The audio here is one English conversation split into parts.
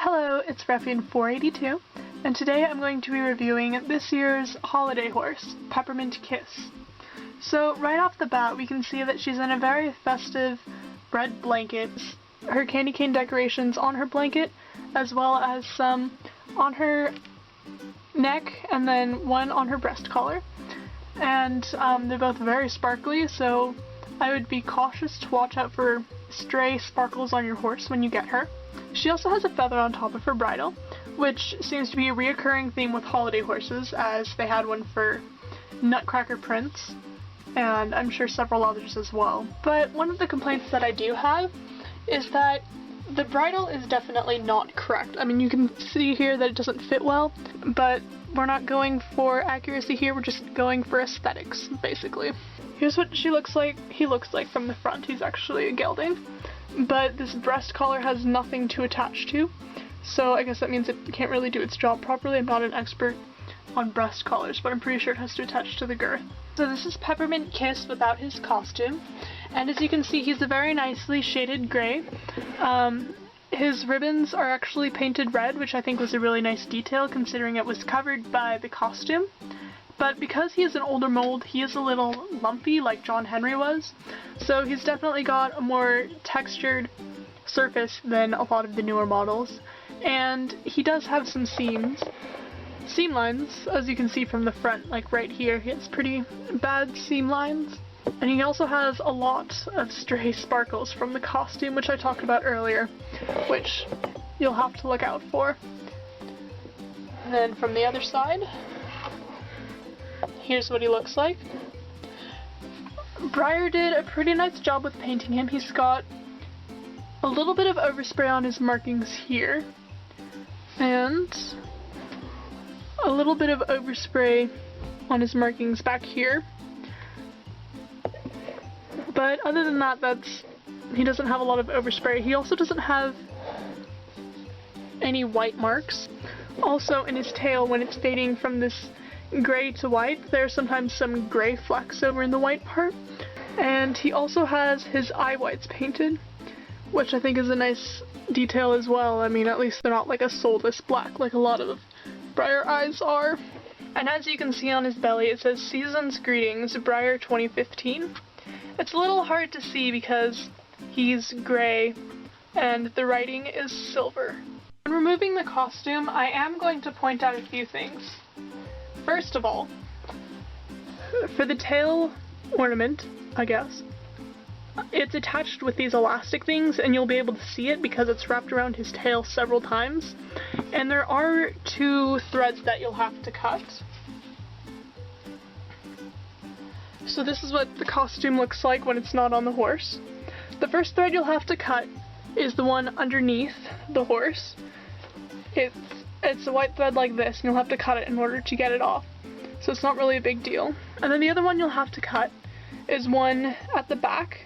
Hello, it's Ruffian482, and today I'm going to be reviewing this year's holiday horse, Peppermint Kiss. So right off the bat we can see that she's in a very festive red blanket. Her candy cane decorations on her blanket, as well as some on her neck and then one on her breast collar. And they're both very sparkly, so I would be cautious to watch out for stray sparkles on your horse when you get her. She also has a feather on top of her bridle, which seems to be a reoccurring theme with holiday horses, as they had one for Nutcracker Prince, and I'm sure several others as well. But one of the complaints that I do have is that the bridle is definitely not correct. I mean, you can see here that it doesn't fit well, but we're not going for accuracy here, we're just going for aesthetics, basically. Here's what he looks like from the front. He's actually a gelding. But this breast collar has nothing to attach to, so I guess that means it can't really do its job properly. I'm not an expert on breast collars, but I'm pretty sure it has to attach to the girth. So this is Peppermint Kiss without his costume, and as you can see, he's a very nicely shaded gray. His ribbons are actually painted red, which I think was a really nice detail considering it was covered by the costume. But because he is an older mold, he is a little lumpy like John Henry was, so he's definitely got a more textured surface than a lot of the newer models. And he does have some seam lines, as you can see from the front, like right here. He has pretty bad seam lines. And he also has a lot of stray sparkles from the costume, which I talked about earlier, which you'll have to look out for. And then from the other side, here's what he looks like. Breyer did a pretty nice job with painting him. He's got a little bit of overspray on his markings here, and a little bit of overspray on his markings back here. But other than that, he doesn't have a lot of overspray. He also doesn't have any white marks. Also in his tail, when it's fading from this gray to white, there's sometimes some gray flecks over in the white part. And he also has his eye whites painted, which I think is a nice detail as well. I mean, at least they're not like a soulless black like a lot of Breyer eyes are. And as you can see on his belly, it says Season's Greetings, Breyer 2015. It's a little hard to see because he's gray and the writing is silver. When removing the costume, I am going to point out a few things. First of all, for the tail ornament, I guess, it's attached with these elastic things and you'll be able to see it because it's wrapped around his tail several times. And there are two threads that you'll have to cut. So this is what the costume looks like when it's not on the horse. The first thread you'll have to cut is the one underneath the horse. It's a white thread like this, and you'll have to cut it in order to get it off. So it's not really a big deal. And then the other one you'll have to cut is one at the back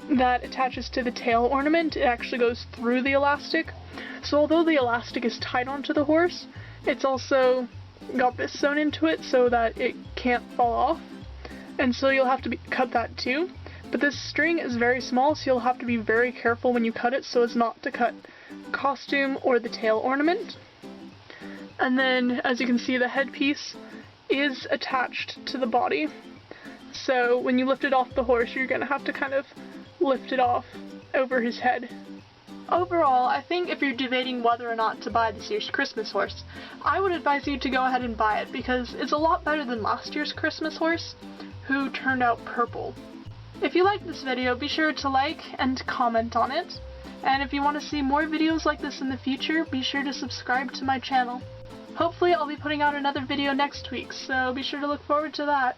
that attaches to the tail ornament. It actually goes through the elastic. So although the elastic is tied onto the horse, it's also got this sewn into it so that it can't fall off. And so you'll have to cut that too. But this string is very small, so you'll have to be very careful when you cut it so as not to cut the costume or the tail ornament. And then, as you can see, the headpiece is attached to the body. So when you lift it off the horse, you're going to have to kind of lift it off over his head. Overall, I think if you're debating whether or not to buy this year's Christmas horse, I would advise you to go ahead and buy it because it's a lot better than last year's Christmas horse, who turned out purple. If you liked this video, be sure to like and comment on it. And if you want to see more videos like this in the future, be sure to subscribe to my channel. Hopefully I'll be putting out another video next week, so be sure to look forward to that.